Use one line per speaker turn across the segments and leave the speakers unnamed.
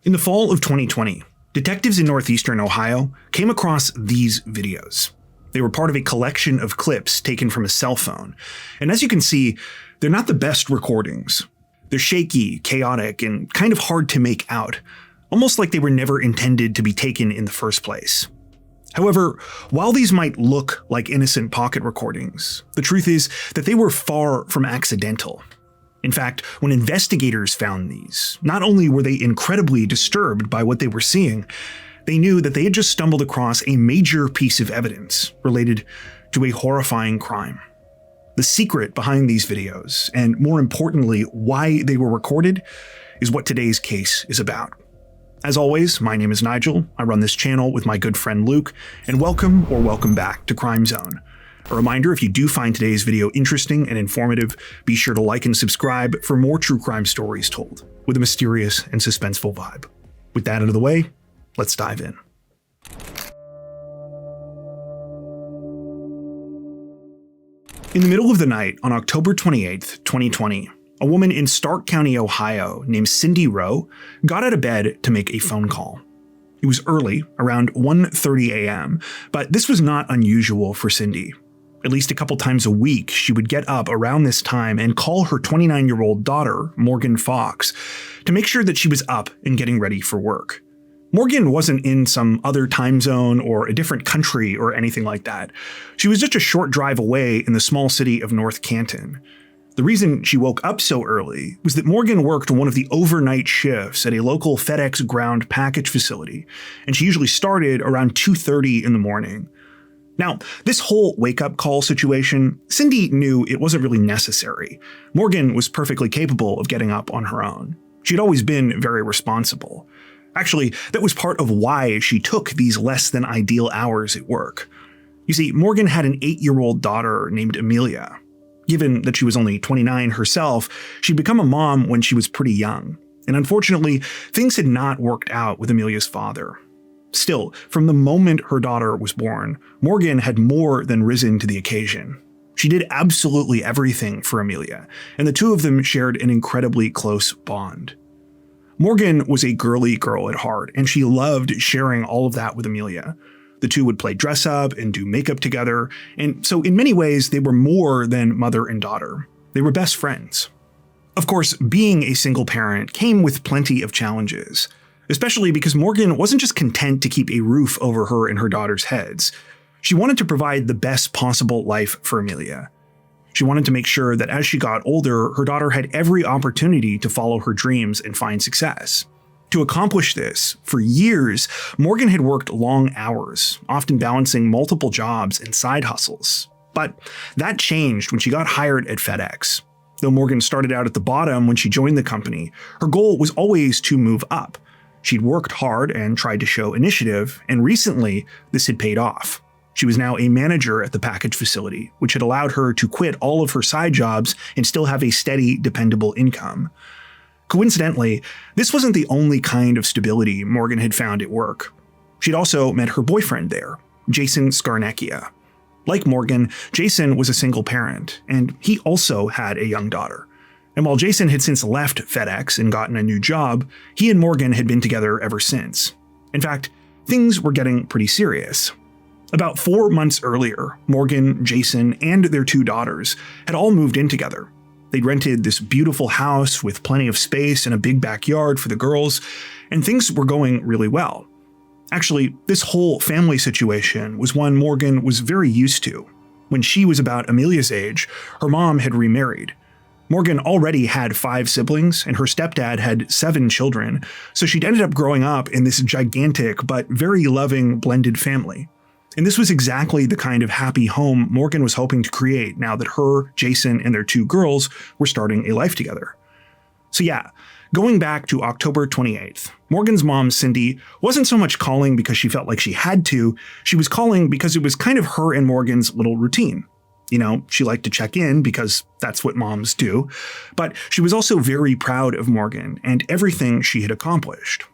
In the fall of 2020, detectives in northeastern Ohio came across these videos. They were part of a collection of clips taken from a cell phone. And as you can see, they're not the best recordings. They're shaky, chaotic, and kind of hard to make out, almost like they were never intended to be taken in the first place. However, while these might look like innocent pocket recordings, the truth is that they were far from accidental. In fact, when investigators found these, not only were they incredibly disturbed by what they were seeing, they knew that they had just stumbled across a major piece of evidence related to a horrifying crime. The secret behind these videos, and more importantly, why they were recorded, is what today's case is about. As always, my name is Nigel. I run this channel with my good friend Luke, and welcome back to Crime Zone. A reminder, if you do find today's video interesting and informative, be sure to like and subscribe for more true crime stories told with a mysterious and suspenseful vibe. With that out of the way, let's dive in. In the middle of the night on October 28th, 2020, a woman in Stark County, Ohio, named Cindy Rowe, got out of bed to make a phone call. It was early, around 1:30 a.m., but this was not unusual for Cindy. At least a couple times a week, she would get up around this time and call her 29-year-old daughter, Morgan Fox, to make sure that she was up and getting ready for work. Morgan wasn't in some other time zone or a different country or anything like that. She was just a short drive away in the small city of North Canton. The reason she woke up so early was that Morgan worked one of the overnight shifts at a local FedEx ground package facility, and she usually started around 2:30 in the morning. Now, this whole wake-up call situation, Cindy knew it wasn't really necessary. Morgan was perfectly capable of getting up on her own. She'd always been very responsible. Actually, that was part of why she took these less than ideal hours at work. You see, Morgan had an 8-year-old daughter named Amelia. Given that she was only 29 herself, she'd become a mom when she was pretty young. And unfortunately, things had not worked out with Amelia's father. Still, from the moment her daughter was born, Morgan had more than risen to the occasion. She did absolutely everything for Amelia, and the two of them shared an incredibly close bond. Morgan was a girly girl at heart, and she loved sharing all of that with Amelia. The two would play dress up and do makeup together, and so in many ways they were more than mother and daughter. They were best friends. Of course, being a single parent came with plenty of challenges, especially because Morgan wasn't just content to keep a roof over her and her daughter's heads. She wanted to provide the best possible life for Amelia. She wanted to make sure that as she got older, her daughter had every opportunity to follow her dreams and find success. To accomplish this, for years, Morgan had worked long hours, often balancing multiple jobs and side hustles. But that changed when she got hired at FedEx. Though Morgan started out at the bottom when she joined the company, her goal was always to move up. She'd worked hard and tried to show initiative, and recently, this had paid off. She was now a manager at the package facility, which had allowed her to quit all of her side jobs and still have a steady, dependable income. Coincidentally, this wasn't the only kind of stability Morgan had found at work. She'd also met her boyfriend there, Jason Scarnecchia. Like Morgan, Jason was a single parent, and he also had a young daughter. And while Jason had since left FedEx and gotten a new job, he and Morgan had been together ever since. In fact, things were getting pretty serious. About 4 months earlier, Morgan, Jason, and their 2 daughters had all moved in together. They'd rented this beautiful house with plenty of space and a big backyard for the girls, and things were going really well. Actually, this whole family situation was one Morgan was very used to. When she was about Amelia's age, her mom had remarried. Morgan already had 5 siblings, and her stepdad had 7 children, so she'd ended up growing up in this gigantic but very loving blended family. And this was exactly the kind of happy home Morgan was hoping to create now that her, Jason, and their 2 girls were starting a life together. So yeah, going back to October 28th, Morgan's mom, Cindy, wasn't so much calling because she felt like she had to, she was calling because it was kind of her and Morgan's little routine. You know, she liked to check in because that's what moms do, but she was also very proud of Morgan and everything she had accomplished.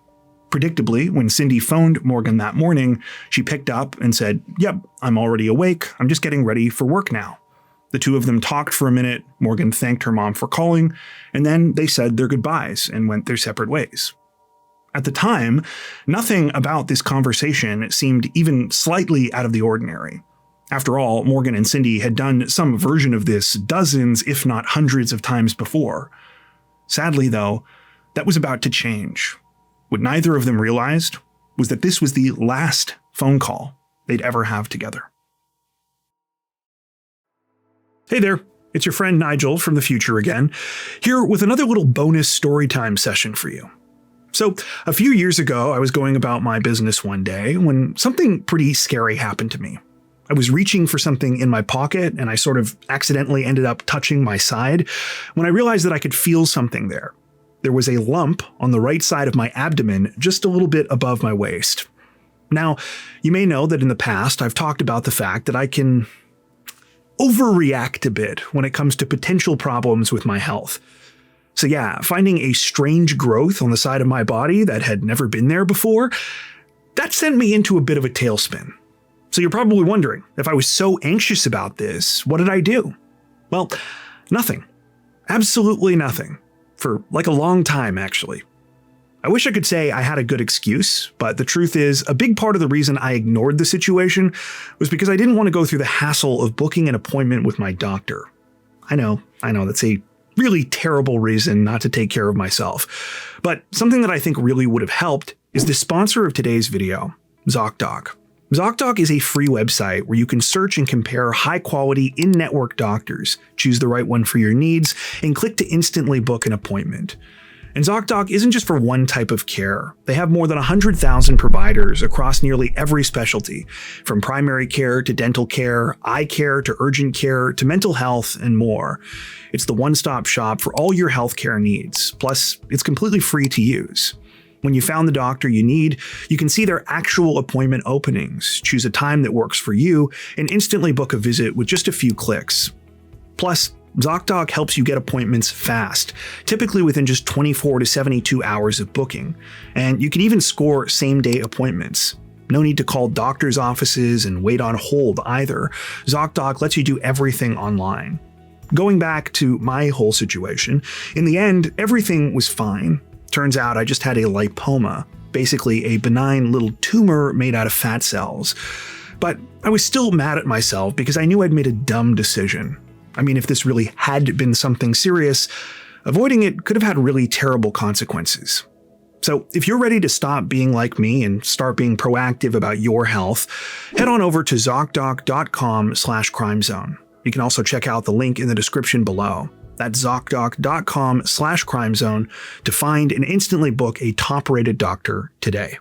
Predictably, when Cindy phoned Morgan that morning, she picked up and said, "Yep, I'm already awake. I'm just getting ready for work now." The two of them talked for a minute. Morgan thanked her mom for calling, and then they said their goodbyes and went their separate ways. At the time, nothing about this conversation seemed even slightly out of the ordinary. After all, Morgan and Cindy had done some version of this dozens, if not hundreds of times before. Sadly, though, that was about to change. What neither of them realized was that this was the last phone call they'd ever have together. Hey there, it's your friend Nigel from the future again, here with another little bonus storytime session for you. So, a few years ago, I was going about my business one day when something pretty scary happened to me. I was reaching for something in my pocket and I sort of accidentally ended up touching my side when I realized that I could feel something there. There was a lump on the right side of my abdomen just a little bit above my waist. Now, you may know that in the past I've talked about the fact that I can overreact a bit when it comes to potential problems with my health. So yeah, finding a strange growth on the side of my body that had never been there before, that sent me into a bit of a tailspin. So you're probably wondering, if I was so anxious about this, what did I do? Well, nothing. Absolutely nothing. For like a long time, actually. I wish I could say I had a good excuse, but the truth is, a big part of the reason I ignored the situation was because I didn't want to go through the hassle of booking an appointment with my doctor. I know, that's a really terrible reason not to take care of myself. But something that I think really would have helped is the sponsor of today's video, ZocDoc. ZocDoc is a free website where you can search and compare high-quality in-network doctors, choose the right one for your needs, and click to instantly book an appointment. And ZocDoc isn't just for one type of care. They have more than 100,000 providers across nearly every specialty, from primary care to dental care, eye care to urgent care to mental health, and more. It's the one-stop shop for all your healthcare needs. Plus, it's completely free to use. When you found the doctor you need, you can see their actual appointment openings, choose a time that works for you, and instantly book a visit with just a few clicks. Plus, ZocDoc helps you get appointments fast, typically within just 24 to 72 hours of booking, and you can even score same-day appointments. No need to call doctor's offices and wait on hold either. ZocDoc lets you do everything online. Going back to my whole situation, in the end, everything was fine. Turns out I just had a lipoma, basically a benign little tumor made out of fat cells. But I was still mad at myself because I knew I'd made a dumb decision. I mean, if this really had been something serious, avoiding it could have had really terrible consequences. So if you're ready to stop being like me and start being proactive about your health, head on over to ZocDoc.com/crimezone. You can also check out the link in the description below. That's ZocDoc.com/crimezone to find and instantly book a top-rated doctor today.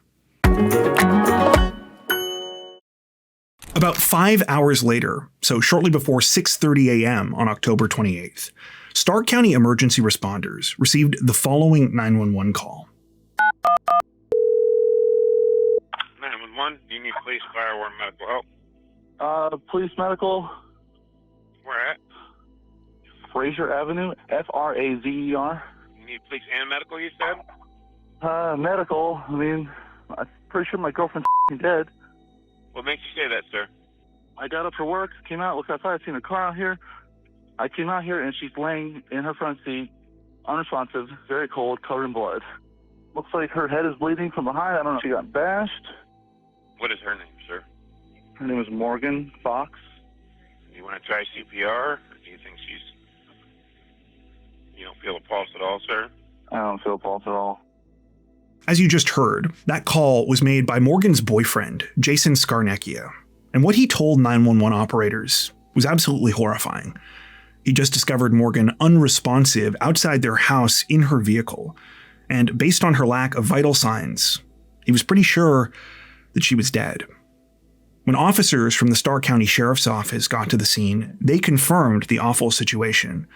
About 5 hours later, so shortly before 6:30 a.m. on October 28th, Stark County emergency responders received the following 911 call.
911, do you need police, fire, or medical help?
Police medical,
Where at?
Fraser Avenue, Frazer.
You need police and medical, you said?
Medical, I mean, I'm pretty sure my girlfriend's dead.
What makes you say that, sir?
I got up for work, came out, looked outside, seen a car out here. I came out here and she's laying in her front seat, unresponsive, very cold, covered in blood. Looks like her head is bleeding from behind. I don't know if she got bashed.
What is her name, sir?
Her name is Morgan Fox.
You want to try CPR, or do you think you don't feel a pulse at all, sir?
I don't feel a pulse at all.
As you just heard, that call was made by Morgan's boyfriend, Jason Scarnecchia, and what he told 911 operators was absolutely horrifying. He just discovered Morgan unresponsive outside their house in her vehicle, and based on her lack of vital signs, he was pretty sure that she was dead. When officers from the Stark County Sheriff's Office got to the scene, they confirmed the awful situation.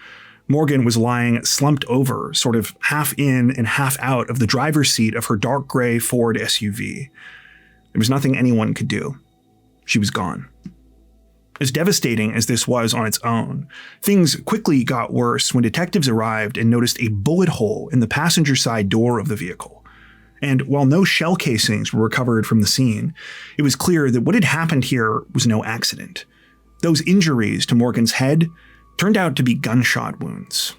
Morgan was lying slumped over, sort of half in and half out of the driver's seat of her dark gray Ford SUV. There was nothing anyone could do. She was gone. As devastating as this was on its own, things quickly got worse when detectives arrived and noticed a bullet hole in the passenger side door of the vehicle. And while no shell casings were recovered from the scene, it was clear that what had happened here was no accident. Those injuries to Morgan's head turned out to be gunshot wounds.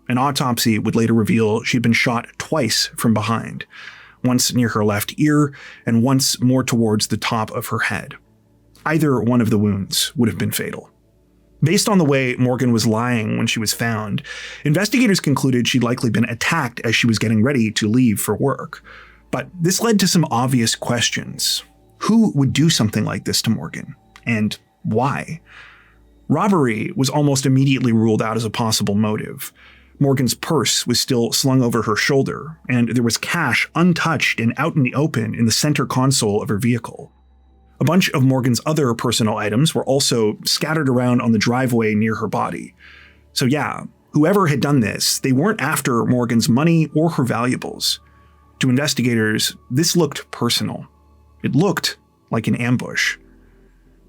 An autopsy would later reveal she'd been shot twice from behind, once near her left ear and once more towards the top of her head. Either one of the wounds would have been fatal. Based on the way Morgan was lying when she was found, investigators concluded she'd likely been attacked as she was getting ready to leave for work. But this led to some obvious questions. Who would do something like this to Morgan? And why? Robbery was almost immediately ruled out as a possible motive. Morgan's purse was still slung over her shoulder, and there was cash untouched and out in the open in the center console of her vehicle. A bunch of Morgan's other personal items were also scattered around on the driveway near her body. So yeah, whoever had done this, they weren't after Morgan's money or her valuables. To investigators, this looked personal. It looked like an ambush.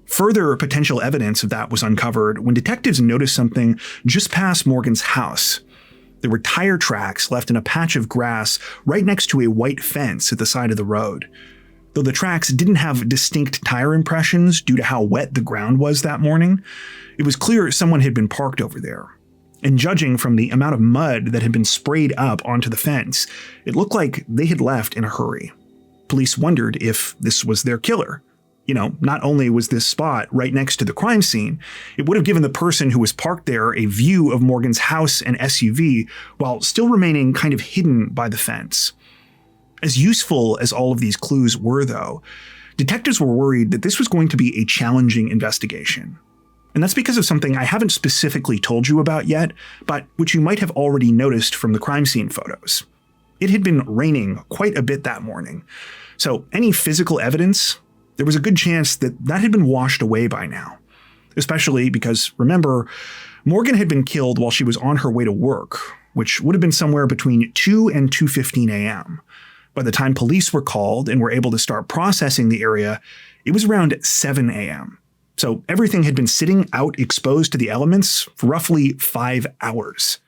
Further potential evidence of that was uncovered when detectives noticed something just past Morgan's house. There were tire tracks left in a patch of grass right next to a white fence at the side of the road. Though the tracks didn't have distinct tire impressions due to how wet the ground was that morning, it was clear someone had been parked over there. And judging from the amount of mud that had been sprayed up onto the fence, it looked like they had left in a hurry. Police wondered if this was their killer. Not only was this spot right next to the crime scene, it would have given the person who was parked there a view of Morgan's house and SUV while still remaining kind of hidden by the fence. As useful as all of these clues were, though, detectives were worried that this was going to be a challenging investigation. And that's because of something I haven't specifically told you about yet, but which you might have already noticed from the crime scene photos. It had been raining quite a bit that morning, so any physical evidence, there was a good chance that had been washed away by now. Especially because, remember, Morgan had been killed while she was on her way to work, which would have been somewhere between 2 and 2:15 a.m. By the time police were called and were able to start processing the area, it was around 7 a.m. So everything had been sitting out exposed to the elements for roughly 5 hours.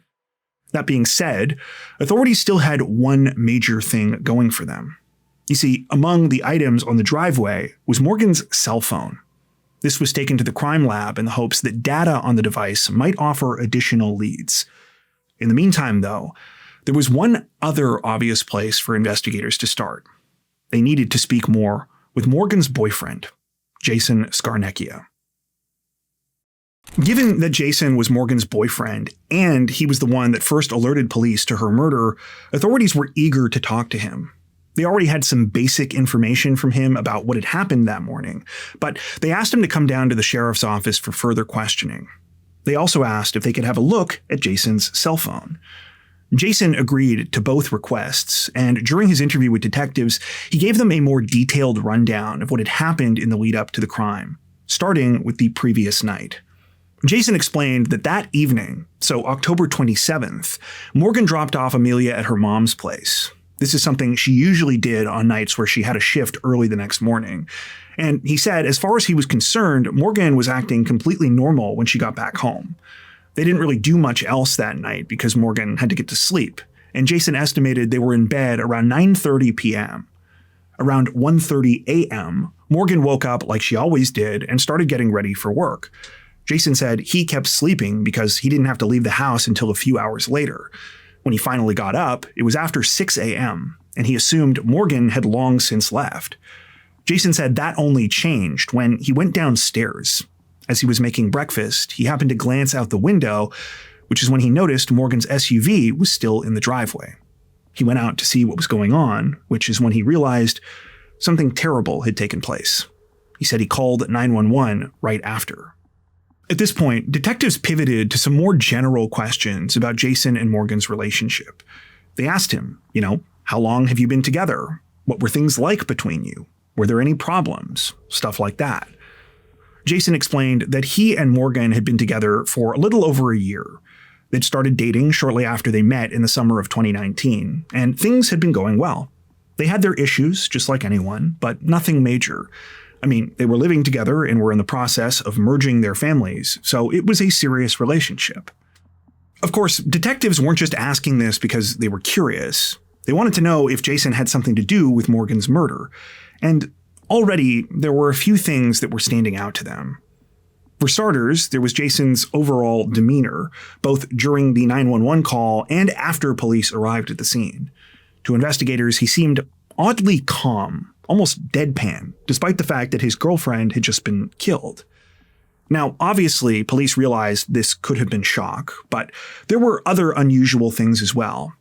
That being said, authorities still had one major thing going for them. You see, among the items on the driveway was Morgan's cell phone. This was taken to the crime lab in the hopes that data on the device might offer additional leads. In the meantime, though, there was one other obvious place for investigators to start. They needed to speak more with Morgan's boyfriend, Jason Scarnecchia. Given that Jason was Morgan's boyfriend, and he was the one that first alerted police to her murder, authorities were eager to talk to him. They already had some basic information from him about what had happened that morning, but they asked him to come down to the sheriff's office for further questioning. They also asked if they could have a look at Jason's cell phone. Jason agreed to both requests, and during his interview with detectives, he gave them a more detailed rundown of what had happened in the lead-up to the crime, starting with the previous night. Jason explained that evening, so October 27th, Morgan dropped off Amelia at her mom's place. This is something she usually did on nights where she had a shift early the next morning. And he said, as far as he was concerned, Morgan was acting completely normal when she got back home. They didn't really do much else that night because Morgan had to get to sleep, and Jason estimated they were in bed around 9:30 p.m. Around 1:30 a.m., Morgan woke up like she always did and started getting ready for work. Jason said he kept sleeping because he didn't have to leave the house until a few hours later. When he finally got up, it was after 6 a.m., and he assumed Morgan had long since left. Jason said that only changed when he went downstairs. As he was making breakfast, he happened to glance out the window, which is when he noticed Morgan's SUV was still in the driveway. He went out to see what was going on, which is when he realized something terrible had taken place. He said he called 911 right after. At this point, detectives pivoted to some more general questions about Jason and Morgan's relationship. They asked him, how long have you been together? What were things like between you? Were there any problems? Stuff like that. Jason explained that he and Morgan had been together for a little over a year. They'd started dating shortly after they met in the summer of 2019, and things had been going well. They had their issues, just like anyone, but nothing major. I mean, they were living together and were in the process of merging their families, so it was a serious relationship. Of course, detectives weren't just asking this because they were curious. They wanted to know if Jason had something to do with Morgan's murder, and already there were a few things that were standing out to them. For starters, there was Jason's overall demeanor, both during the 911 call and after police arrived at the scene. To investigators, he seemed oddly calm, almost deadpan, despite the fact that his girlfriend had just been killed. Now, obviously, police realized this could have been shock, but there were other unusual things as well.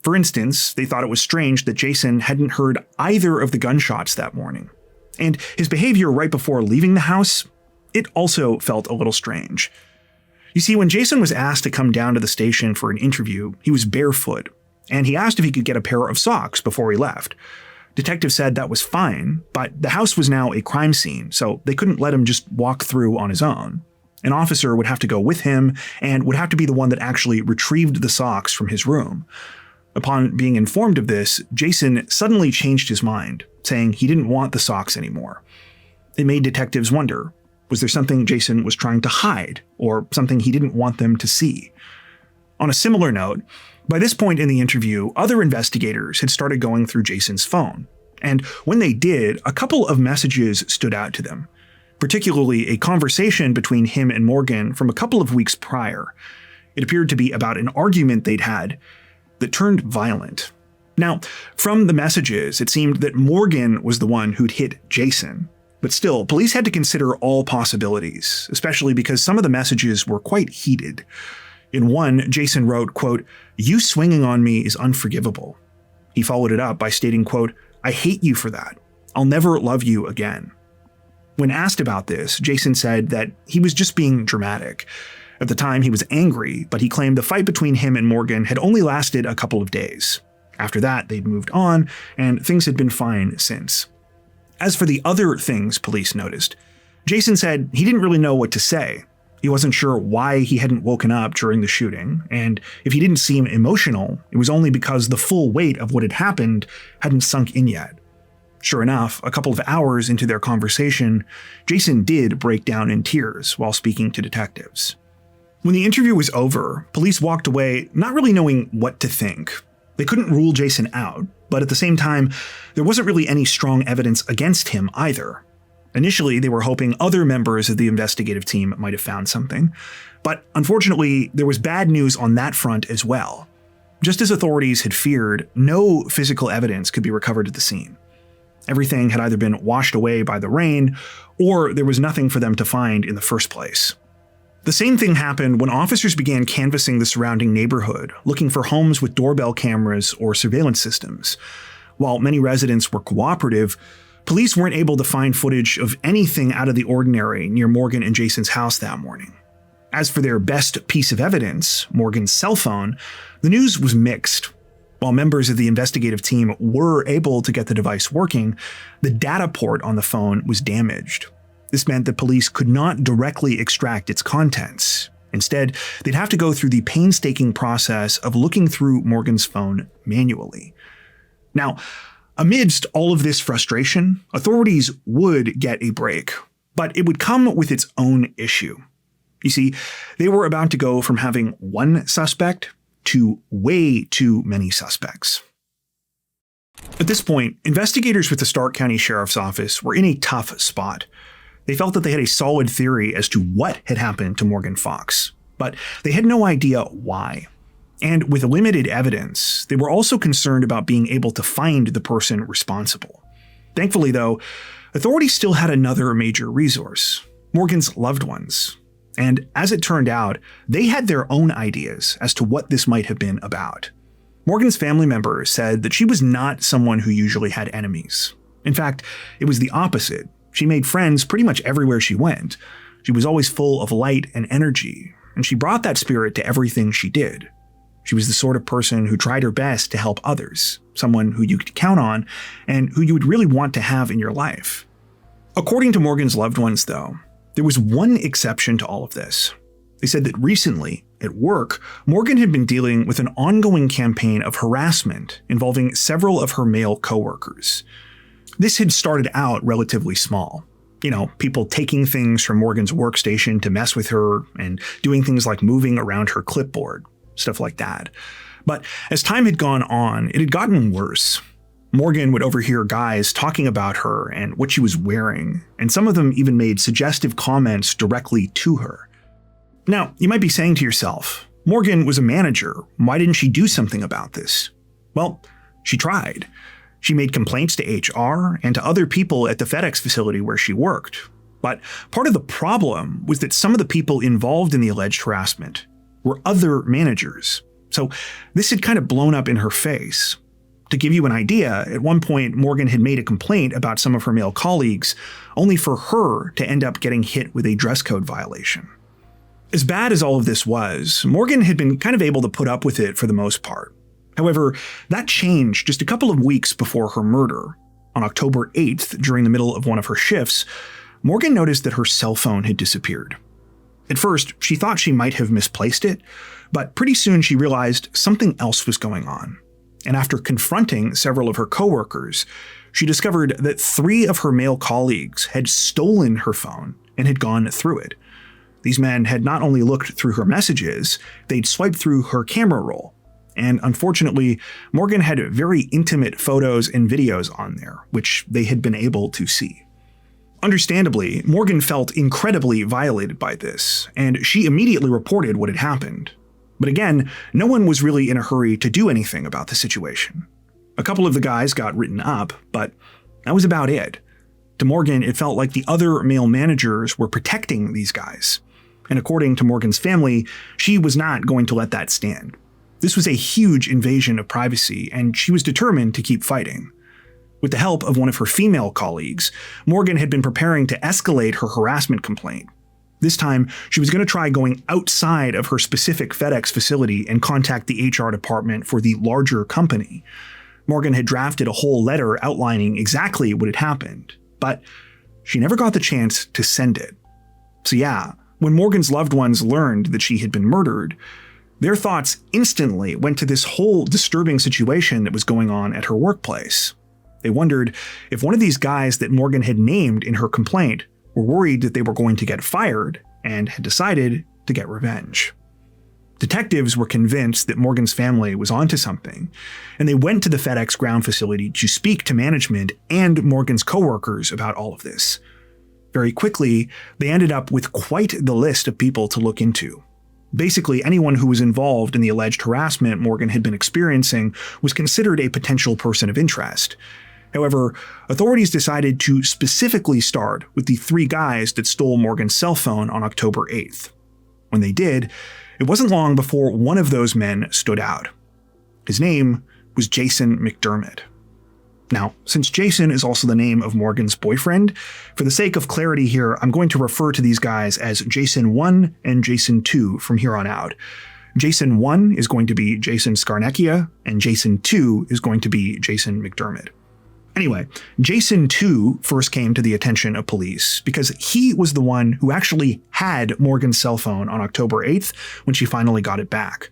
For instance, they thought it was strange that Jason hadn't heard either of the gunshots that morning. And his behavior right before leaving the house, it also felt a little strange. You see, when Jason was asked to come down to the station for an interview, he was barefoot, and he asked if he could get a pair of socks before he left. Detectives said that was fine, but the house was now a crime scene, so they couldn't let him just walk through on his own. An officer would have to go with him and would have to be the one that actually retrieved the socks from his room. Upon being informed of this, Jason suddenly changed his mind, saying he didn't want the socks anymore. It made detectives wonder, was there something Jason was trying to hide, or something he didn't want them to see? On a similar note, by this point in the interview, other investigators had started going through Jason's phone, and when they did, a couple of messages stood out to them, particularly a conversation between him and Morgan from a couple of weeks prior. It appeared to be about an argument they'd had that turned violent. Now, from the messages, it seemed that Morgan was the one who'd hit Jason, but still, police had to consider all possibilities, especially because some of the messages were quite heated. In one, Jason wrote, quote, "You swinging on me is unforgivable." He followed it up by stating, quote, "I hate you for that. I'll never love you again." When asked about this, Jason said that he was just being dramatic. At the time, he was angry, but he claimed the fight between him and Morgan had only lasted a couple of days. After that, they'd moved on, and things had been fine since. As for the other things police noticed, Jason said he didn't really know what to say. He wasn't sure why he hadn't woken up during the shooting, and if he didn't seem emotional, it was only because the full weight of what had happened hadn't sunk in yet. Sure enough, a couple of hours into their conversation, Jason did break down in tears while speaking to detectives. When the interview was over, police walked away not really knowing what to think. They couldn't rule Jason out, but at the same time, there wasn't really any strong evidence against him either. Initially, they were hoping other members of the investigative team might have found something, but unfortunately, there was bad news on that front as well. Just as authorities had feared, no physical evidence could be recovered at the scene. Everything had either been washed away by the rain, or there was nothing for them to find in the first place. The same thing happened when officers began canvassing the surrounding neighborhood, looking for homes with doorbell cameras or surveillance systems. While many residents were cooperative, police weren't able to find footage of anything out of the ordinary near Morgan and Jason's house that morning. As for their best piece of evidence, Morgan's cell phone, the news was mixed. While members of the investigative team were able to get the device working, the data port on the phone was damaged. This meant that police could not directly extract its contents. Instead, they'd have to go through the painstaking process of looking through Morgan's phone manually. Now, amidst all of this frustration, authorities would get a break, but it would come with its own issue. You see, they were about to go from having one suspect to way too many suspects. At this point, investigators with the Stark County Sheriff's Office were in a tough spot. They felt that they had a solid theory as to what had happened to Morgan Fox, but they had no idea why. And with limited evidence, they were also concerned about being able to find the person responsible. Thankfully, though, authorities still had another major resource: Morgan's loved ones. And as it turned out, they had their own ideas as to what this might have been about. Morgan's family members said that she was not someone who usually had enemies. In fact, it was the opposite. She made friends pretty much everywhere she went. She was always full of light and energy, and she brought that spirit to everything she did. She was the sort of person who tried her best to help others, someone who you could count on, and who you would really want to have in your life. According to Morgan's loved ones, though, there was one exception to all of this. They said that recently, at work, Morgan had been dealing with an ongoing campaign of harassment involving several of her male coworkers. This had started out relatively small. People taking things from Morgan's workstation to mess with her and doing things like moving around her clipboard, stuff like that. But as time had gone on, it had gotten worse. Morgan would overhear guys talking about her and what she was wearing, and some of them even made suggestive comments directly to her. Now, you might be saying to yourself, Morgan was a manager. Why didn't she do something about this? Well, she tried. She made complaints to HR and to other people at the FedEx facility where she worked. But part of the problem was that some of the people involved in the alleged harassment were other managers. So this had kind of blown up in her face. To give you an idea, at one point, Morgan had made a complaint about some of her male colleagues, only for her to end up getting hit with a dress code violation. As bad as all of this was, Morgan had been kind of able to put up with it for the most part. However, that changed just a couple of weeks before her murder. On October 8th, during the middle of one of her shifts, Morgan noticed that her cell phone had disappeared. At first, she thought she might have misplaced it, but pretty soon she realized something else was going on. And after confronting several of her coworkers, she discovered that 3 of her male colleagues had stolen her phone and had gone through it. These men had not only looked through her messages, they'd swiped through her camera roll. And unfortunately, Morgan had very intimate photos and videos on there, which they had been able to see. Understandably, Morgan felt incredibly violated by this, and she immediately reported what had happened. But again, no one was really in a hurry to do anything about the situation. A couple of the guys got written up, but that was about it. To Morgan, it felt like the other male managers were protecting these guys. And according to Morgan's family, she was not going to let that stand. This was a huge invasion of privacy, and she was determined to keep fighting. With the help of one of her female colleagues, Morgan had been preparing to escalate her harassment complaint. This time, she was going to try going outside of her specific FedEx facility and contact the HR department for the larger company. Morgan had drafted a whole letter outlining exactly what had happened, but she never got the chance to send it. So yeah, when Morgan's loved ones learned that she had been murdered, their thoughts instantly went to this whole disturbing situation that was going on at her workplace. They wondered if one of these guys that Morgan had named in her complaint were worried that they were going to get fired and had decided to get revenge. Detectives were convinced that Morgan's family was onto something, and they went to the FedEx ground facility to speak to management and Morgan's coworkers about all of this. Very quickly, they ended up with quite the list of people to look into. Basically, anyone who was involved in the alleged harassment Morgan had been experiencing was considered a potential person of interest. However, authorities decided to specifically start with the 3 guys that stole Morgan's cell phone on October 8th. When they did, it wasn't long before one of those men stood out. His name was Jason McDermott. Now, since Jason is also the name of Morgan's boyfriend, for the sake of clarity here, I'm going to refer to these guys as Jason 1 and Jason 2 from here on out. Jason 1 is going to be Jason Scarnecchia, and Jason 2 is going to be Jason McDermott. Anyway, Jason 2 first came to the attention of police because he was the one who actually had Morgan's cell phone on October 8th when she finally got it back.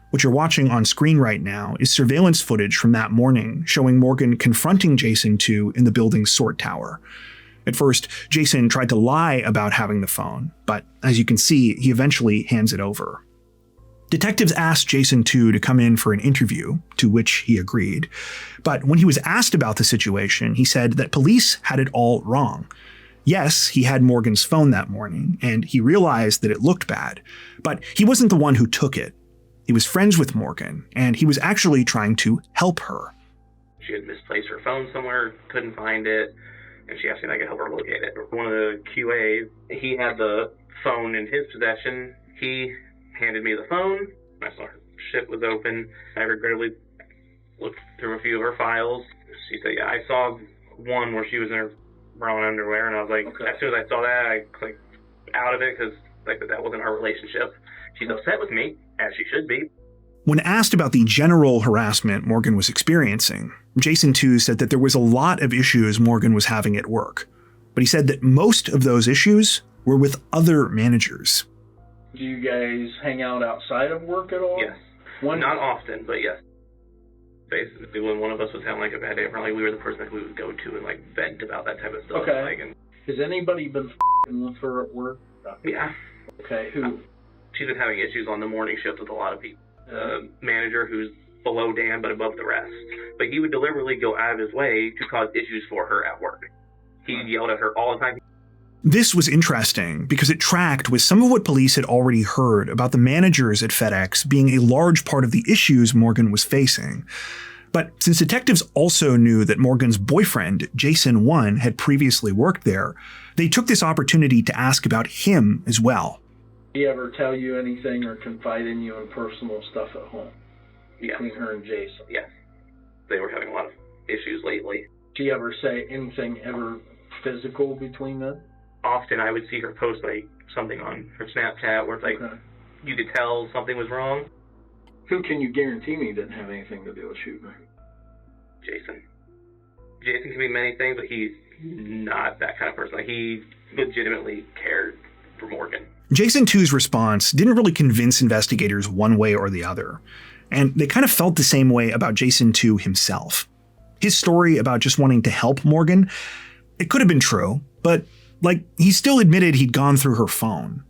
What you're watching on screen right now is surveillance footage from that morning showing Morgan confronting Jason 2 in the building's Sort Tower. At first, Jason tried to lie about having the phone, but as you can see, he eventually hands it over. Detectives asked Jason 2 to come in for an interview, to which he agreed. But when he was asked about the situation, he said that police had it all wrong. Yes, he had Morgan's phone that morning, and he realized that it looked bad, but he wasn't the one who took it. He was friends with Morgan, and he was actually trying to help her.
She had misplaced her phone somewhere, couldn't find it, and she asked me if I could help her locate it. One of the QAs, he had the phone in his possession. He handed me the phone. I saw her shit was open. I regrettably looked through a few of her files. She said, yeah, I saw one where she was in her brown underwear, and I was like, okay. As soon as I saw that, I clicked out of it because like that wasn't our relationship. She's upset with me, as she should be.
When asked about the general harassment Morgan was experiencing, Jason 2 said that there was a lot of issues Morgan was having at work, but he said that most of those issues were with other managers.
Do you guys hang out outside of work at all?
Yes. Not often, but yes. Basically, when one of us was having like a bad day, apparently we were the person that we would go to and like vent about that type of stuff.
Okay.
Like, and,
has anybody been with her at work?
Yeah.
Okay, who?
She's been having issues on the morning shift with a lot of people. Manager who's below Dan but above the rest. But he would deliberately go out of his way to cause issues for her at work. He yelled at her all the time.
This was interesting because it tracked with some of what police had already heard about the managers at FedEx being a large part of the issues Morgan was facing. But since detectives also knew that Morgan's boyfriend, Jason 1, had previously worked there, they took this opportunity to ask about him as well.
Did he ever tell you anything or confide in you in personal stuff at home?
Yes.
Between her and Jason?
Yes. They were having a lot of issues lately.
Did she ever say anything ever physical between them?
Often I would see her post like something on her Snapchat where it's like you could tell something was wrong.
Who can you guarantee me didn't have anything to do with shooting her?
Jason. Jason can be many things, but he's not that kind of person. Like, he legitimately cared for Morgan.
Jason 2's response didn't really convince investigators one way or the other, and they kind of felt the same way about Jason 2 himself. His story about just wanting to help Morgan, it could have been true, but he still admitted he'd gone through her phone.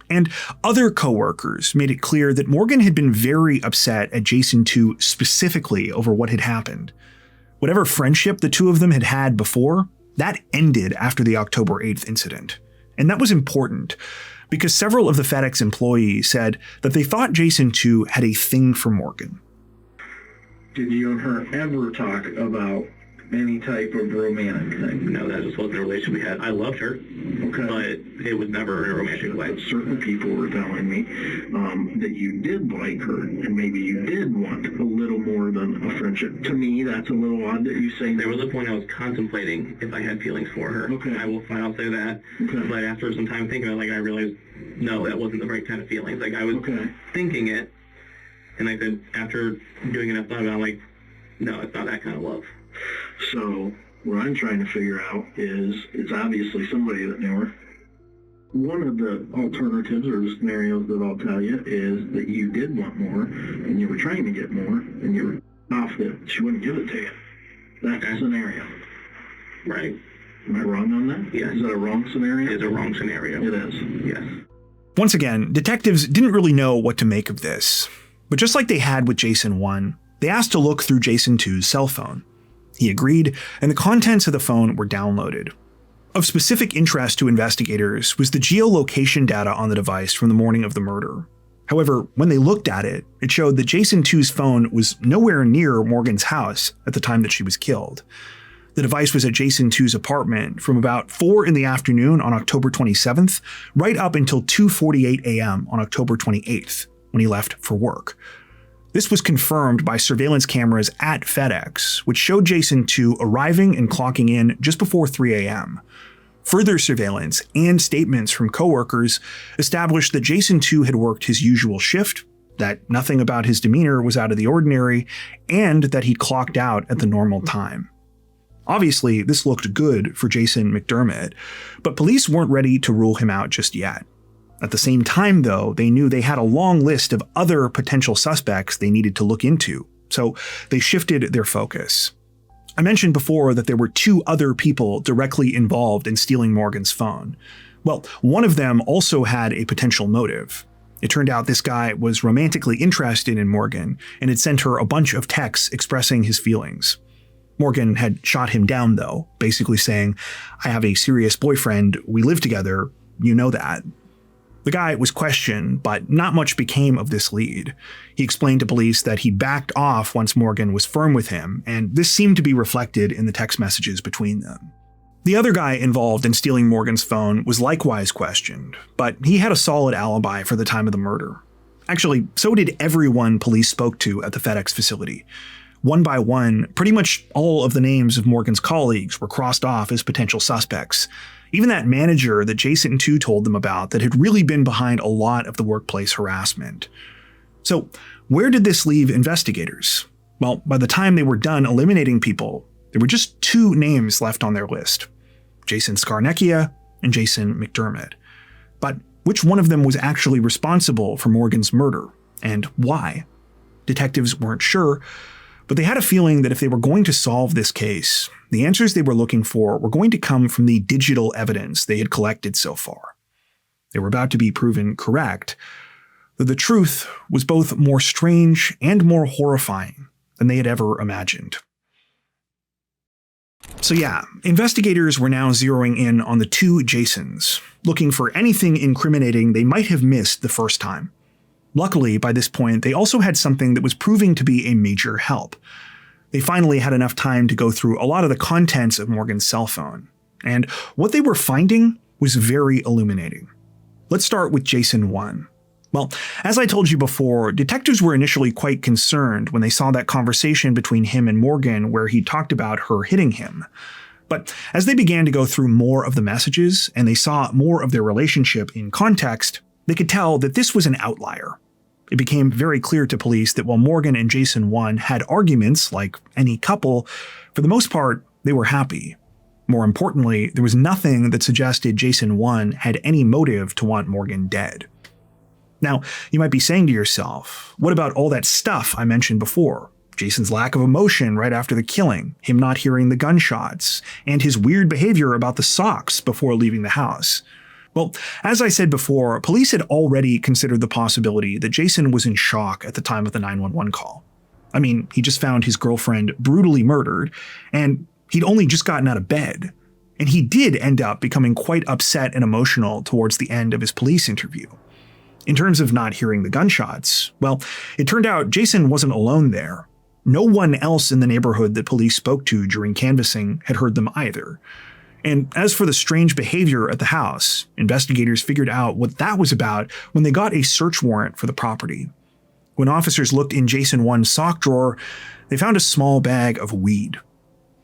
And other coworkers made it clear that Morgan had been very upset at Jason 2 specifically over what had happened. Whatever friendship the two of them had had before, that ended after the October 8th incident. And that was important, because several of the FedEx employees said that they thought Jason 2 had a thing for Morgan.
Did you and her ever talk about any type of romantic thing?
No, that just wasn't a relationship we had. I loved her, but it was never in a romantic way.
Certain people were telling me that you did like her, and maybe you did want a little more than a friendship. To me, that's a little odd that you say
There was a point I was contemplating if I had feelings for her.
Okay.
I'll say that.
Okay.
But after some time thinking about it, I realized, no, that wasn't the right kind of feelings. I was thinking it, and I said, after doing enough thought about it, no, it's not that kind of love.
So what I'm trying to figure out is, it's obviously somebody that knew her. One of the alternatives or the scenarios that I'll tell you is that you did want more, and you were trying to get more, and you were off that she wouldn't give it to you. That's a scenario.
Right.
Am I wrong on that?
Yes.
Is that a wrong scenario?
It's a wrong scenario.
It is.
Yes.
Once again, detectives didn't really know what to make of this. But just like they had with Jason 1, they asked to look through Jason 2's cell phone. He agreed, and the contents of the phone were downloaded. Of specific interest to investigators was the geolocation data on the device from the morning of the murder. However, when they looked at it, it showed that Jason 2's phone was nowhere near Morgan's house at the time that she was killed. The device was at Jason 2's apartment from about 4 in the afternoon on October 27th, right up until 2:48 a.m. on October 28th, when he left for work. This was confirmed by surveillance cameras at FedEx, which showed Jason 2 arriving and clocking in just before 3 a.m. Further surveillance and statements from coworkers established that Jason 2 had worked his usual shift, that nothing about his demeanor was out of the ordinary, and that he'd clocked out at the normal time. Obviously, this looked good for Jason McDermott, but police weren't ready to rule him out just yet. At the same time, though, they knew they had a long list of other potential suspects they needed to look into, so they shifted their focus. I mentioned before that there were 2 other people directly involved in stealing Morgan's phone. Well, one of them also had a potential motive. It turned out this guy was romantically interested in Morgan and had sent her a bunch of texts expressing his feelings. Morgan had shot him down, though, basically saying, "I have a serious boyfriend, we live together, you know that." The guy was questioned, but not much became of this lead. He explained to police that he backed off once Morgan was firm with him, and this seemed to be reflected in the text messages between them. The other guy involved in stealing Morgan's phone was likewise questioned, but he had a solid alibi for the time of the murder. Actually, so did everyone police spoke to at the FedEx facility. One by one, pretty much all of the names of Morgan's colleagues were crossed off as potential suspects. Even that manager that Jason 2 told them about that had really been behind a lot of the workplace harassment. So, where did this leave investigators? Well, by the time they were done eliminating people, there were just 2 names left on their list: Jason Scarnecchia and Jason McDermott. But which one of them was actually responsible for Morgan's murder, and why? Detectives weren't sure, but they had a feeling that if they were going to solve this case, the answers they were looking for were going to come from the digital evidence they had collected so far. They were about to be proven correct, though the truth was both more strange and more horrifying than they had ever imagined. So yeah, investigators were now zeroing in on the 2 Jasons, looking for anything incriminating they might have missed the first time. Luckily, by this point, they also had something that was proving to be a major help. They finally had enough time to go through a lot of the contents of Morgan's cell phone, and what they were finding was very illuminating. Let's start with Jason 1. Well, as I told you before, detectives were initially quite concerned when they saw that conversation between him and Morgan where he talked about her hitting him. But as they began to go through more of the messages and they saw more of their relationship in context, they could tell that this was an outlier. It became very clear to police that while Morgan and Jason 1 had arguments like any couple, for the most part, they were happy. More importantly, there was nothing that suggested Jason 1 had any motive to want Morgan dead. Now, you might be saying to yourself, what about all that stuff I mentioned before? Jason's lack of emotion right after the killing, him not hearing the gunshots, and his weird behavior about the socks before leaving the house. Well, as I said before, police had already considered the possibility that Jason was in shock at the time of the 911 call. I mean, he just found his girlfriend brutally murdered, and he'd only just gotten out of bed. And he did end up becoming quite upset and emotional towards the end of his police interview. In terms of not hearing the gunshots, well, it turned out Jason wasn't alone there. No one else in the neighborhood that police spoke to during canvassing had heard them either. And as for the strange behavior at the house, investigators figured out what that was about when they got a search warrant for the property. When officers looked in Jason 1's sock drawer, they found a small bag of weed.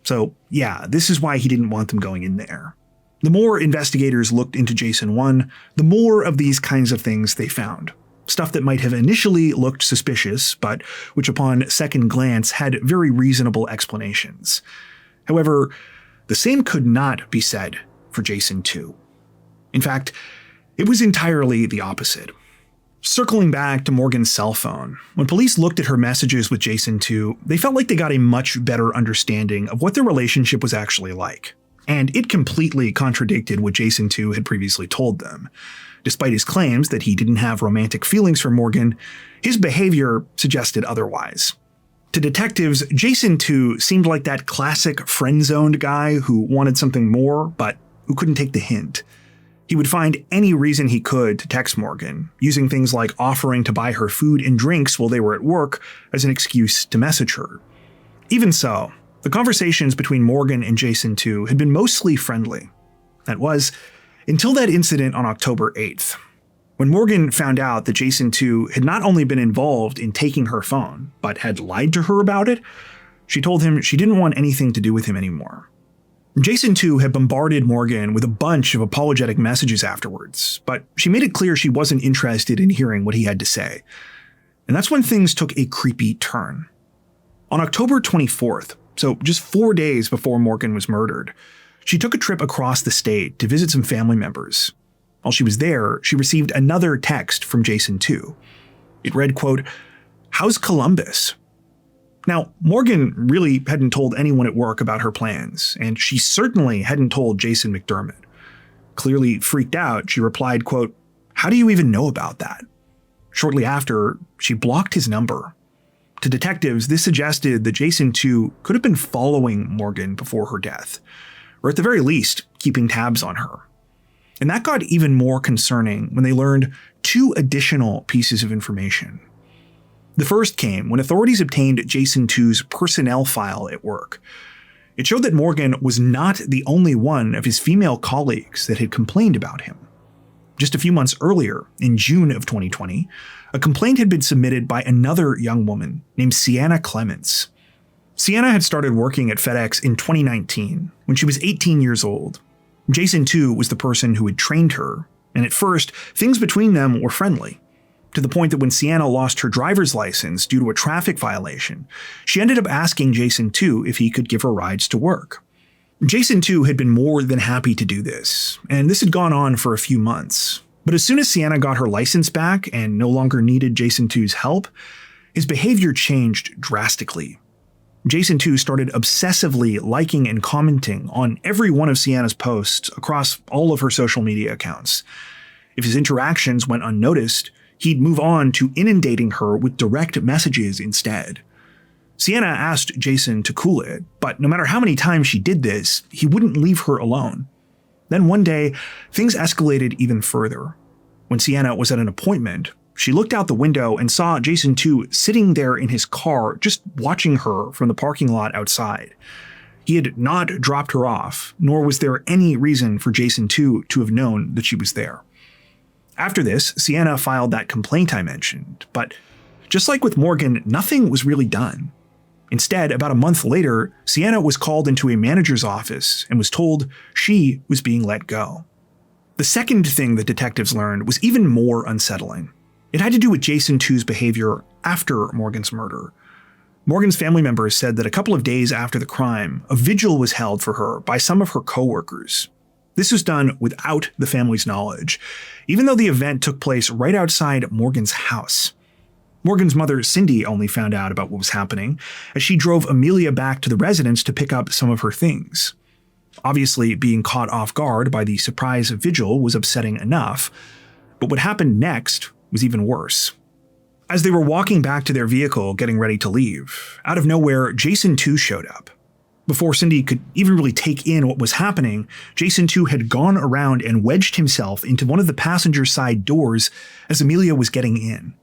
So yeah, this is why he didn't want them going in there. The more investigators looked into Jason 1, the more of these kinds of things they found. Stuff that might have initially looked suspicious, but which upon second glance had very reasonable explanations. However, the same could not be said for Jason 2. In fact, it was entirely the opposite. Circling back to Morgan's cell phone, when police looked at her messages with Jason 2, they felt like they got a much better understanding of what their relationship was actually like. And it completely contradicted what Jason 2 had previously told them. Despite his claims that he didn't have romantic feelings for Morgan, his behavior suggested otherwise. To detectives, Jason 2 seemed like that classic friend-zoned guy who wanted something more, but who couldn't take the hint. He would find any reason he could to text Morgan, using things like offering to buy her food and drinks while they were at work as an excuse to message her. Even so, the conversations between Morgan and Jason 2 had been mostly friendly. That was, until that incident on October 8th. When Morgan found out that Jason 2 had not only been involved in taking her phone, but had lied to her about it, she told him she didn't want anything to do with him anymore. Jason 2 had bombarded Morgan with a bunch of apologetic messages afterwards, but she made it clear she wasn't interested in hearing what he had to say. And that's when things took a creepy turn. On October 24th, so just 4 days before Morgan was murdered, she took a trip across the state to visit some family members. While she was there, she received another text from Jason 2. It read, quote, "How's Columbus?" Now, Morgan really hadn't told anyone at work about her plans, and she certainly hadn't told Jason McDermott. Clearly freaked out, she replied, quote, "How do you even know about that?" Shortly after, she blocked his number. To detectives, this suggested that Jason 2 could have been following Morgan before her death, or at the very least, keeping tabs on her. And that got even more concerning when they learned 2 additional pieces of information. The first came when authorities obtained Jason 2's personnel file at work. It showed that Morgan was not the only one of his female colleagues that had complained about him. Just a few months earlier, in June of 2020, a complaint had been submitted by another young woman named Sienna Clements. Sienna had started working at FedEx in 2019 when she was 18 years old. Jason 2 was the person who had trained her, and at first, things between them were friendly. To the point that when Sienna lost her driver's license due to a traffic violation, she ended up asking Jason 2 if he could give her rides to work. Jason 2 had been more than happy to do this, and this had gone on for a few months. But as soon as Sienna got her license back and no longer needed Jason 2's help, his behavior changed drastically. Jason 2 started obsessively liking and commenting on every one of Sienna's posts across all of her social media accounts. If his interactions went unnoticed, he'd move on to inundating her with direct messages instead. Sienna asked Jason to cool it, but no matter how many times she did this, he wouldn't leave her alone. Then one day, things escalated even further. When Sienna was at an appointment, she looked out the window and saw Jason 2 sitting there in his car, just watching her from the parking lot outside. He had not dropped her off, nor was there any reason for Jason 2 to have known that she was there. After this, Sienna filed that complaint I mentioned, but just like with Morgan, nothing was really done. Instead, about a month later, Sienna was called into a manager's office and was told she was being let go. The second thing that detectives learned was even more unsettling. It had to do with Jason 2's behavior after Morgan's murder. Morgan's family members said that a couple of days after the crime, a vigil was held for her by some of her coworkers. This was done without the family's knowledge, even though the event took place right outside Morgan's house. Morgan's mother, Cindy, only found out about what was happening as she drove Amelia back to the residence to pick up some of her things. Obviously, being caught off guard by the surprise vigil was upsetting enough, but what happened next was even worse. As they were walking back to their vehicle, getting ready to leave, out of nowhere, Jason 2 showed up. Before Cindy could even really take in what was happening, Jason 2 had gone around and wedged himself into one of the passenger side doors as Amelia was getting in.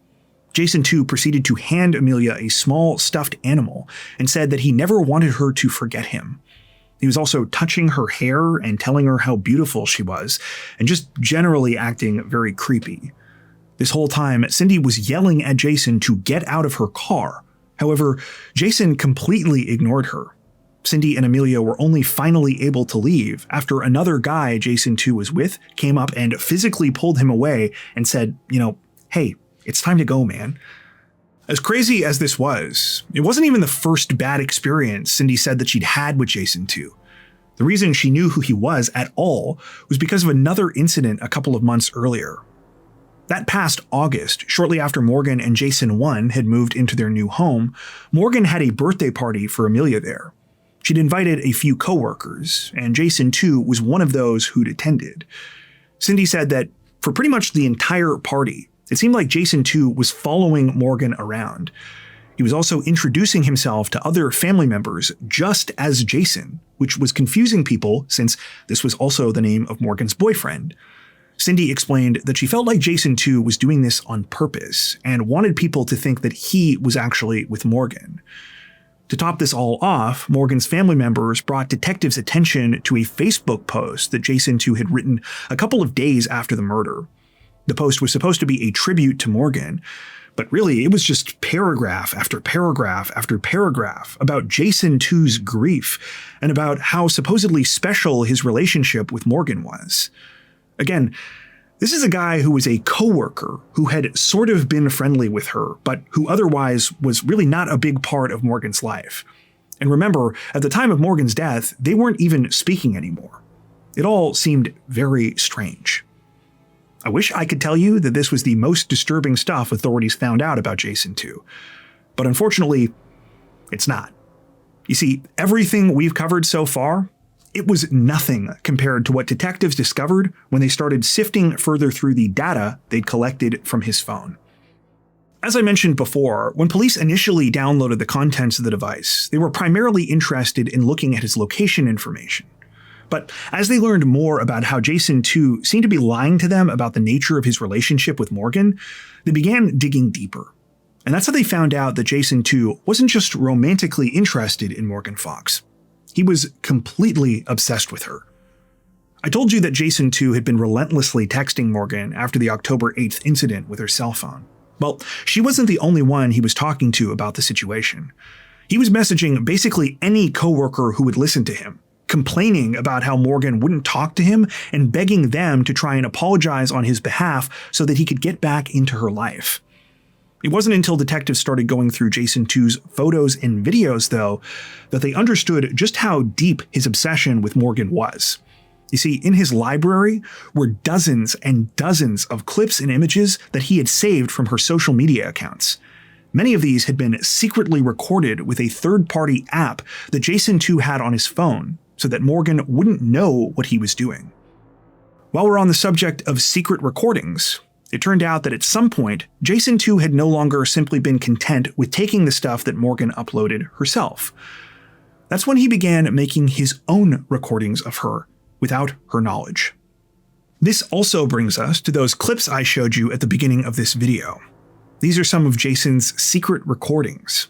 Jason 2 proceeded to hand Amelia a small stuffed animal and said that he never wanted her to forget him. He was also touching her hair and telling her how beautiful she was, and just generally acting very creepy. This whole time, Cindy was yelling at Jason to get out of her car. However, Jason completely ignored her. Cindy and Amelia were only finally able to leave after another guy Jason 2 was with came up and physically pulled him away and said, hey, it's time to go, man. As crazy as this was, it wasn't even the first bad experience Cindy said that she'd had with Jason 2. The reason she knew who he was at all was because of another incident a couple of months earlier. That past August, shortly after Morgan and Jason 1 had moved into their new home, Morgan had a birthday party for Amelia there. She'd invited a few coworkers, and Jason 2 was one of those who'd attended. Cindy said that for pretty much the entire party, it seemed like Jason 2 was following Morgan around. He was also introducing himself to other family members just as Jason, which was confusing people since this was also the name of Morgan's boyfriend. Cindy explained that she felt like Jason 2 was doing this on purpose and wanted people to think that he was actually with Morgan. To top this all off, Morgan's family members brought detectives' attention to a Facebook post that Jason 2 had written a couple of days after the murder. The post was supposed to be a tribute to Morgan, but really it was just paragraph after paragraph after paragraph about Jason 2's grief and about how supposedly special his relationship with Morgan was. Again, this is a guy who was a coworker who had sort of been friendly with her, but who otherwise was really not a big part of Morgan's life. And remember, at the time of Morgan's death, they weren't even speaking anymore. It all seemed very strange. I wish I could tell you that this was the most disturbing stuff authorities found out about Jason 2, but unfortunately, it's not. You see, everything we've covered so far, it was nothing compared to what detectives discovered when they started sifting further through the data they'd collected from his phone. As I mentioned before, when police initially downloaded the contents of the device, they were primarily interested in looking at his location information. But as they learned more about how Jason 2 seemed to be lying to them about the nature of his relationship with Morgan, they began digging deeper. And that's how they found out that Jason 2 wasn't just romantically interested in Morgan Fox. He was completely obsessed with her. I told you that Jason 2 had been relentlessly texting Morgan after the October 8th incident with her cell phone. Well, she wasn't the only one he was talking to about the situation. He was messaging basically any coworker who would listen to him, complaining about how Morgan wouldn't talk to him and begging them to try and apologize on his behalf so that he could get back into her life. It wasn't until detectives started going through Jason 2's photos and videos, though, that they understood just how deep his obsession with Morgan was. You see, in his library were dozens and dozens of clips and images that he had saved from her social media accounts. Many of these had been secretly recorded with a third-party app that Jason 2 had on his phone, so that Morgan wouldn't know what he was doing. While we're on the subject of secret recordings, it turned out that at some point, Jason 2 had no longer simply been content with taking the stuff that Morgan uploaded herself. That's when he began making his own recordings of her without her knowledge. This also brings us to those clips I showed you at the beginning of this video. These are some of Jason's secret recordings.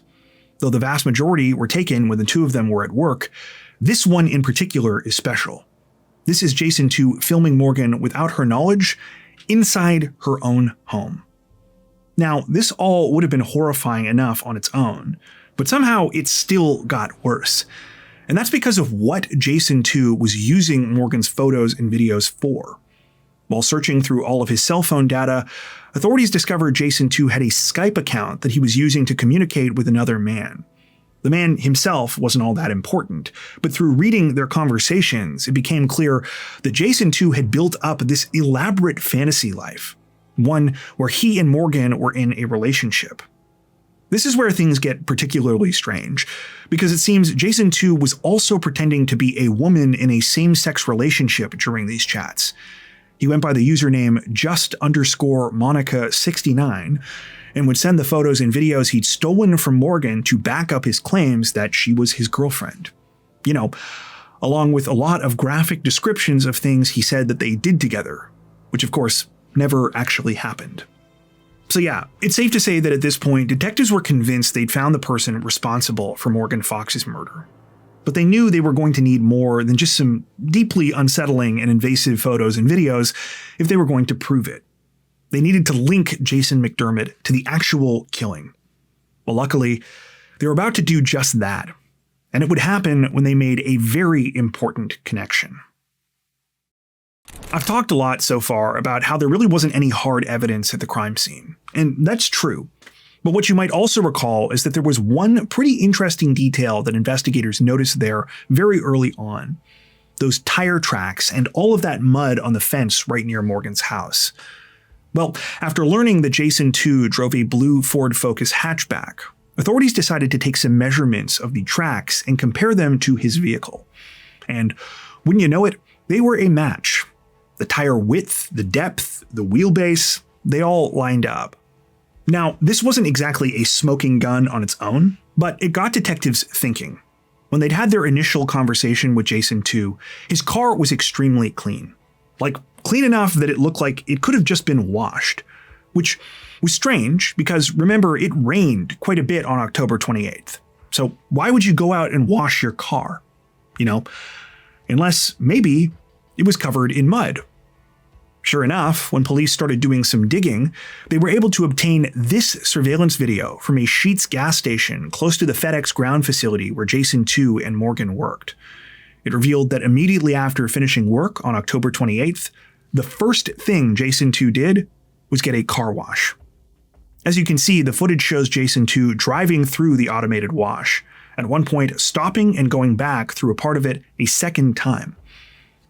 Though the vast majority were taken when the two of them were at work, this one in particular is special. This is Jason 2 filming Morgan without her knowledge inside her own home. Now, this all would have been horrifying enough on its own, but somehow it still got worse. And that's because of what Jason 2 was using Morgan's photos and videos for. While searching through all of his cell phone data, authorities discovered Jason 2 had a Skype account that he was using to communicate with another man. The man himself wasn't all that important, but through reading their conversations, it became clear that Jason 2 had built up this elaborate fantasy life, one where he and Morgan were in a relationship. This is where things get particularly strange, because it seems Jason 2 was also pretending to be a woman in a same-sex relationship during these chats. He went by the username just_Monica69 and would send the photos and videos he'd stolen from Morgan to back up his claims that she was his girlfriend. You know, along with a lot of graphic descriptions of things he said that they did together, which of course never actually happened. So yeah, it's safe to say that at this point, detectives were convinced they'd found the person responsible for Morgan Fox's murder. But they knew they were going to need more than just some deeply unsettling and invasive photos and videos if they were going to prove it. They needed to link Jason McDermott to the actual killing. Well, luckily, they were about to do just that, and it would happen when they made a very important connection. I've talked a lot so far about how there really wasn't any hard evidence at the crime scene, and that's true. But what you might also recall is that there was one pretty interesting detail that investigators noticed there very early on. Those tire tracks and all of that mud on the fence right near Morgan's house. Well, after learning that Jason 2 drove a blue Ford Focus hatchback, authorities decided to take some measurements of the tracks and compare them to his vehicle. And wouldn't you know it, they were a match. The tire width, the depth, the wheelbase, they all lined up. Now, this wasn't exactly a smoking gun on its own, but it got detectives thinking. When they'd had their initial conversation with Jason 2, his car was extremely clean. Like, clean enough that it looked like it could have just been washed. Which was strange, because remember, it rained quite a bit on October 28th. So why would you go out and wash your car? You know, unless maybe it was covered in mud. Sure enough, when police started doing some digging, they were able to obtain this surveillance video from a Sheetz gas station close to the FedEx ground facility where Jason 2 and Morgan worked. It revealed that immediately after finishing work on October 28th, the first thing Jason 2 did was get a car wash. As you can see, the footage shows Jason 2 driving through the automated wash, at one point stopping and going back through a part of it a second time.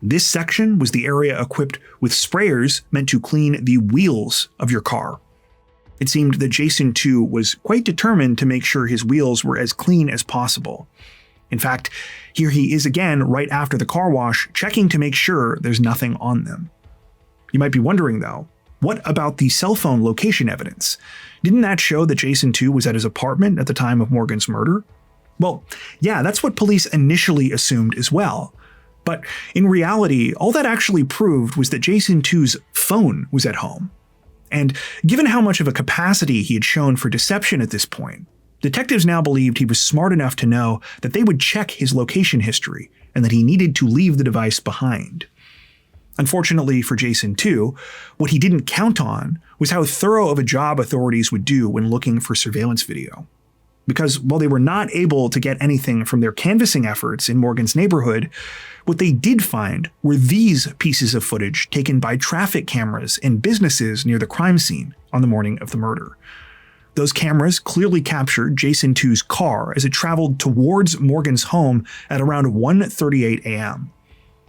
This section was the area equipped with sprayers meant to clean the wheels of your car. It seemed that Jason 2 was quite determined to make sure his wheels were as clean as possible. In fact, here he is again right after the car wash, checking to make sure there's nothing on them. You might be wondering though, what about the cell phone location evidence? Didn't that show that Jason 2 was at his apartment at the time of Morgan's murder? Well, yeah, that's what police initially assumed as well. But in reality, all that actually proved was that Jason 2's phone was at home. And given how much of a capacity he had shown for deception at this point, detectives now believed he was smart enough to know that they would check his location history and that he needed to leave the device behind. Unfortunately for Jason 2, what he didn't count on was how thorough of a job authorities would do when looking for surveillance video. Because while they were not able to get anything from their canvassing efforts in Morgan's neighborhood, what they did find were these pieces of footage taken by traffic cameras in businesses near the crime scene on the morning of the murder. Those cameras clearly captured Jason 2's car as it traveled towards Morgan's home at around 1:38 a.m.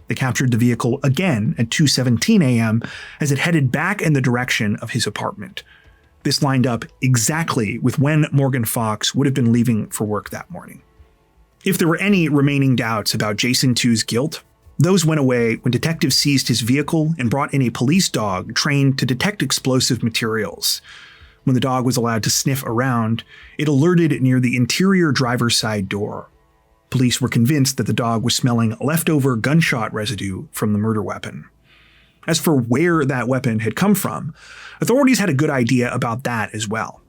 They captured the vehicle again at 2:17 a.m. as it headed back in the direction of his apartment. This lined up exactly with when Morgan Fox would have been leaving for work that morning. If there were any remaining doubts about Jason 2's guilt, those went away when detectives seized his vehicle and brought in a police dog trained to detect explosive materials. When the dog was allowed to sniff around, it alerted near the interior driver's side door. Police were convinced that the dog was smelling leftover gunshot residue from the murder weapon. As for where that weapon had come from, authorities had a good idea about that as well.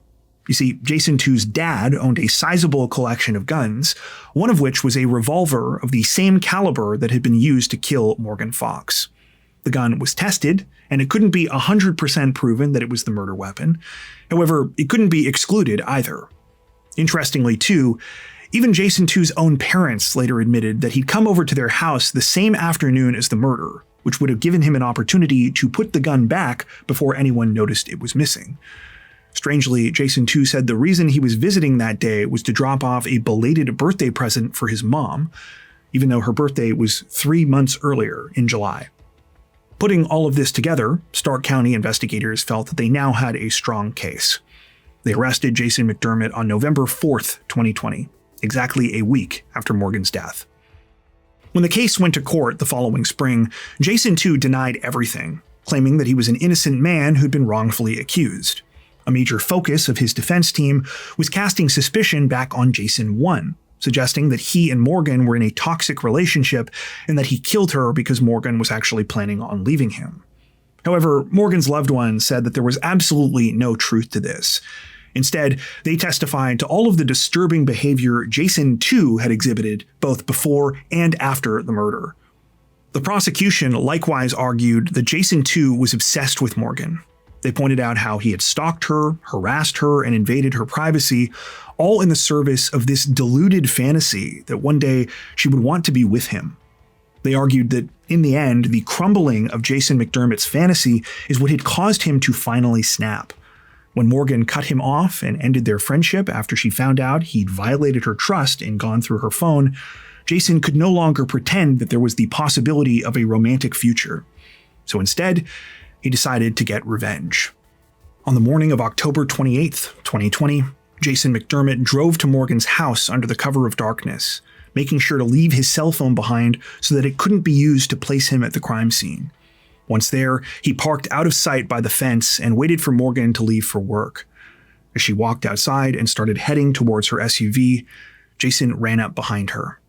You see, Jason 2's dad owned a sizable collection of guns, one of which was a revolver of the same caliber that had been used to kill Morgan Fox. The gun was tested, and it couldn't be 100% proven that it was the murder weapon. However, it couldn't be excluded either. Interestingly, too, even Jason 2's own parents later admitted that he'd come over to their house the same afternoon as the murder, which would have given him an opportunity to put the gun back before anyone noticed it was missing. Strangely, Jason 2 said the reason he was visiting that day was to drop off a belated birthday present for his mom, even though her birthday was 3 months earlier in July. Putting all of this together, Stark County investigators felt that they now had a strong case. They arrested Jason McDermott on November 4th, 2020, exactly a week after Morgan's death. When the case went to court the following spring, Jason 2 denied everything, claiming that he was an innocent man who'd been wrongfully accused. A major focus of his defense team was casting suspicion back on Jason 1, suggesting that he and Morgan were in a toxic relationship and that he killed her because Morgan was actually planning on leaving him. However, Morgan's loved ones said that there was absolutely no truth to this. Instead, they testified to all of the disturbing behavior Jason 2 had exhibited both before and after the murder. The prosecution likewise argued that Jason 2 was obsessed with Morgan. They pointed out how he had stalked her, harassed her, and invaded her privacy, all in the service of this deluded fantasy that one day she would want to be with him. They argued that, in the end, the crumbling of Jason McDermott's fantasy is what had caused him to finally snap. When Morgan cut him off and ended their friendship after she found out he'd violated her trust and gone through her phone, Jason could no longer pretend that there was the possibility of a romantic future. So instead, he decided to get revenge. On the morning of October 28th, 2020, Jason McDermott drove to Morgan's house under the cover of darkness, making sure to leave his cell phone behind so that it couldn't be used to place him at the crime scene. Once there, he parked out of sight by the fence and waited for Morgan to leave for work. As she walked outside and started heading towards her SUV, Jason ran up behind her.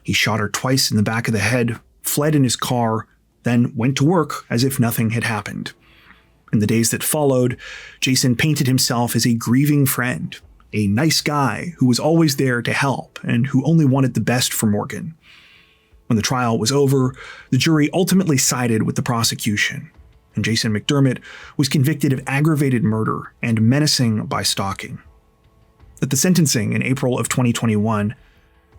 He shot her twice in the back of the head, fled in his car, then went to work as if nothing had happened. In the days that followed, Jason painted himself as a grieving friend, a nice guy who was always there to help and who only wanted the best for Morgan. When the trial was over, the jury ultimately sided with the prosecution, and Jason McDermott was convicted of aggravated murder and menacing by stalking. At the sentencing in April of 2021,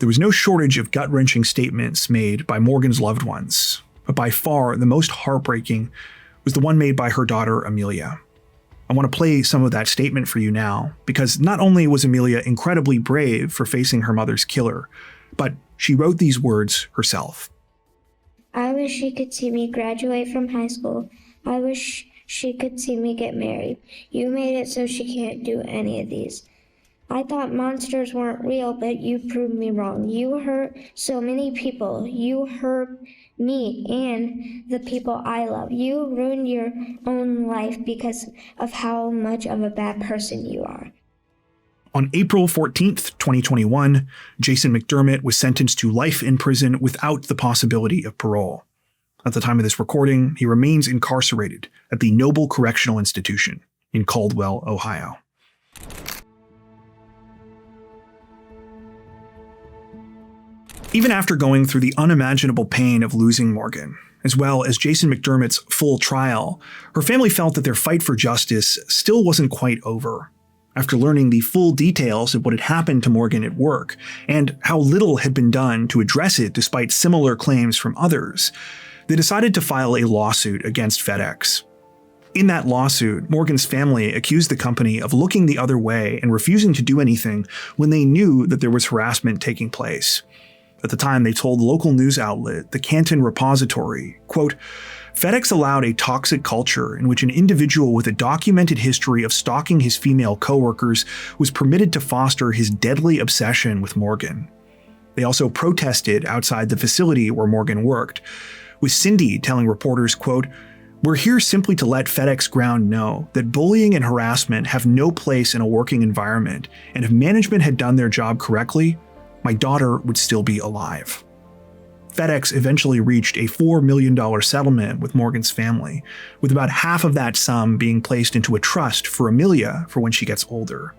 there was no shortage of gut-wrenching statements made by Morgan's loved ones, but by far the most heartbreaking was the one made by her daughter, Amelia. I want to play some of that statement for you now, because not only was Amelia incredibly brave for facing her mother's killer, but she wrote these words herself.
I wish she could see me graduate from high school. I wish she could see me get married. You made it so she can't do any of these. I thought monsters weren't real, but you proved me wrong. You hurt so many people. You hurt me and the people I love. You ruined your own life because of how much of a bad person you are.
On April 14th, 2021, Jason McDermott was sentenced to life in prison without the possibility of parole. At the time of this recording, he remains incarcerated at the Noble Correctional Institution in Caldwell, Ohio. Even after going through the unimaginable pain of losing Morgan, as well as Jason McDermott's full trial, her family felt that their fight for justice still wasn't quite over. After learning the full details of what had happened to Morgan at work, and how little had been done to address it despite similar claims from others, they decided to file a lawsuit against FedEx. In that lawsuit, Morgan's family accused the company of looking the other way and refusing to do anything when they knew that there was harassment taking place. At the time, they told local news outlet, the Canton Repository, quote, FedEx allowed a toxic culture in which an individual with a documented history of stalking his female coworkers was permitted to foster his deadly obsession with Morgan. They also protested outside the facility where Morgan worked, with Cindy telling reporters, quote, we're here simply to let FedEx Ground know that bullying and harassment have no place in a working environment, and if management had done their job correctly, my daughter would still be alive. FedEx eventually reached a $4 million settlement with Morgan's family, with about half of that sum being placed into a trust for Amelia for when she gets older.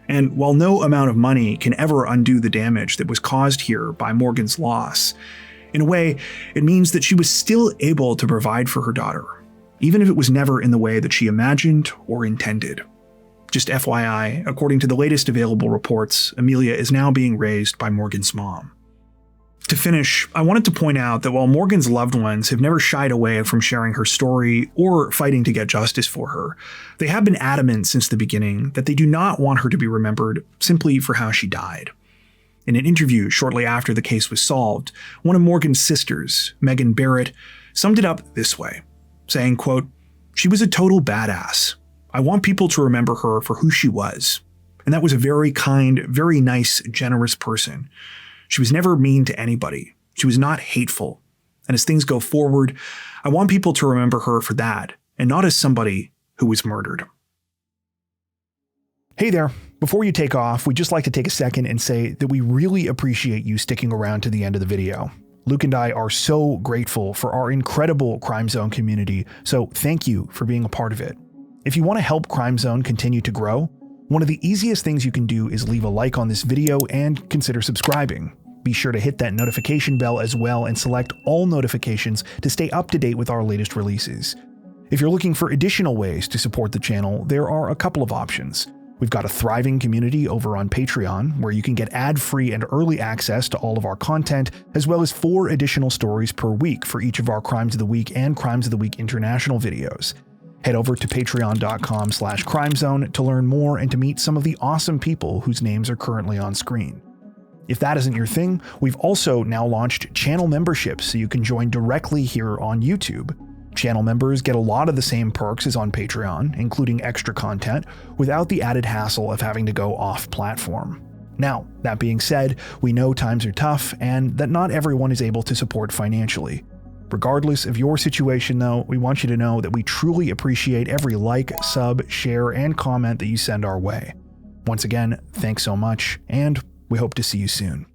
And while no amount of money can ever undo the damage that was caused here by Morgan's loss, in a way, it means that she was still able to provide for her daughter, even if it was never in the way that she imagined or intended. Just FYI, according to the latest available reports, Amelia is now being raised by Morgan's mom. To finish, I wanted to point out that while Morgan's loved ones have never shied away from sharing her story or fighting to get justice for her, they have been adamant since the beginning that they do not want her to be remembered simply for how she died. In an interview shortly after the case was solved, one of Morgan's sisters, Megan Barrett, summed it up this way, saying, quote, "She was a total badass. I want people to remember her for who she was. And that was a very kind, very nice, generous person. She was never mean to anybody. She was not hateful. And as things go forward, I want people to remember her for that, and not as somebody who was murdered." Hey there. Before you take off, we'd just like to take a second and say that we really appreciate you sticking around to the end of the video. Luke and I are so grateful for our incredible Crime Zone community, so thank you for being a part of it. If you want to help Crime Zone continue to grow, one of the easiest things you can do is leave a like on this video and consider subscribing. Be sure to hit that notification bell as well and select all notifications to stay up to date with our latest releases. If you're looking for additional ways to support the channel, there are a couple of options. We've got a thriving community over on Patreon, where you can get ad-free and early access to all of our content, as well as 4 additional stories per week for each of our Crimes of the Week and Crimes of the Week International videos. Head over to patreon.com/crimezone to learn more and to meet some of the awesome people whose names are currently on screen. If that isn't your thing, we've also now launched channel memberships so you can join directly here on YouTube. Channel members get a lot of the same perks as on Patreon, including extra content, without the added hassle of having to go off-platform. Now, that being said, we know times are tough and that not everyone is able to support financially. Regardless of your situation though, we want you to know that we truly appreciate every like, sub, share, and comment that you send our way. Once again, thanks so much, and we hope to see you soon.